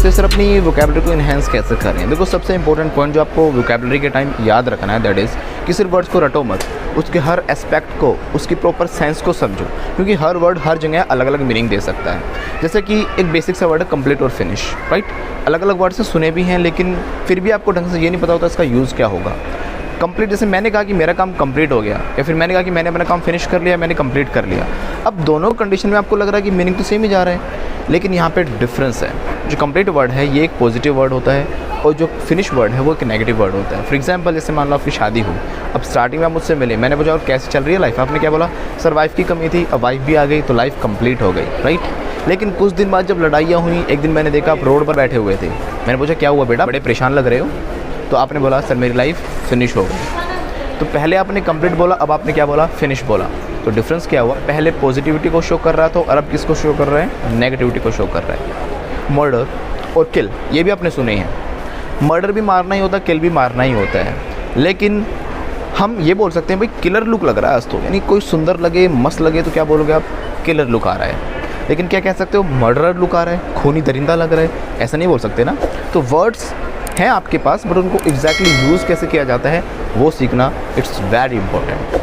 होते हैं सर अपनी वोकैबुलरी को इन्हेंस कैसे करें। देखो सबसे इंपॉर्टेंट पॉइंट जो आपको वोकैबुलरी के टाइम याद रखना है दैट इज़ कि सिर्फ वर्ड्स को रटो मत, उसके हर एस्पेक्ट को, उसकी प्रॉपर सेंस को समझो, क्योंकि हर वर्ड हर जगह अलग अलग मीनिंग दे सकता है। जैसे कि एक बेसिक सा वर्ड है कंप्लीट और फिनिश, राइट। अलग अलग वर्ड से सुने भी हैं लेकिन फिर भी आपको ढंग से ये नहीं पता होता इसका यूज़ क्या होगा। कंप्लीट, जैसे मैंने कहा कि मेरा काम कंप्लीट हो गया, या फिर मैंने कहा कि मैंने अपना काम फिनिश कर लिया, मैंने कंप्लीट कर लिया। अब दोनों कंडीशन में आपको लग रहा है कि मीनिंग तो सेम ही जा रहा है, लेकिन यहाँ पे डिफरेंस है। जो कंप्लीट वर्ड है ये एक पॉजिटिव वर्ड होता है और जो फिनिश वर्ड है वो एक नेगेटिव वर्ड होता है। फॉर एग्जांपल जैसे मान लो आपकी शादी हुई, अब स्टार्टिंग में आप मुझसे मिले, मैंने पूछा और कैसे चल रही है लाइफ, आपने क्या बोला, सर वाइफ की कमी थी, अब वाइफ भी आ गई तो लाइफ कंप्लीट हो गई, राइट। लेकिन कुछ दिन बाद जब लड़ाइयाँ हुई, एक दिन मैंने देखा आप रोड पर बैठे हुए थे, मैंने पूछा क्या हुआ बेटा, बड़े परेशान लग रहे हो, तो आपने बोला सर मेरी लाइफ फिनिश हो गई। तो पहले आपने कंप्लीट बोला, अब आपने क्या बोला, फिनिश बोला। तो डिफरेंस क्या हुआ, पहले पॉजिटिविटी को शो कर रहा था और अब किसको शो कर रहा है, नेगेटिविटी को शो कर रहा है। मर्डर और किल ये भी आपने सुने हैं, मर्डर भी मारना ही होता है, किल भी मारना ही होता है, लेकिन हम ये बोल सकते हैं भाई किलर लुक लग रहा है आज तो, यानी कोई सुंदर लगे, मस्त लगे तो क्या बोलोगे आप, किलर लुक आ रहा है। लेकिन क्या कह सकते हो, मर्डरर लुक आ रहा है, खूनी दरिंदा लग रहा है, ऐसा नहीं बोल सकते ना। तो वर्ड्स हैं आपके पास बट उनको एग्जैक्टली यूज़ कैसे किया जाता है वो सीखना इट्स वेरी इंपॉर्टेंट।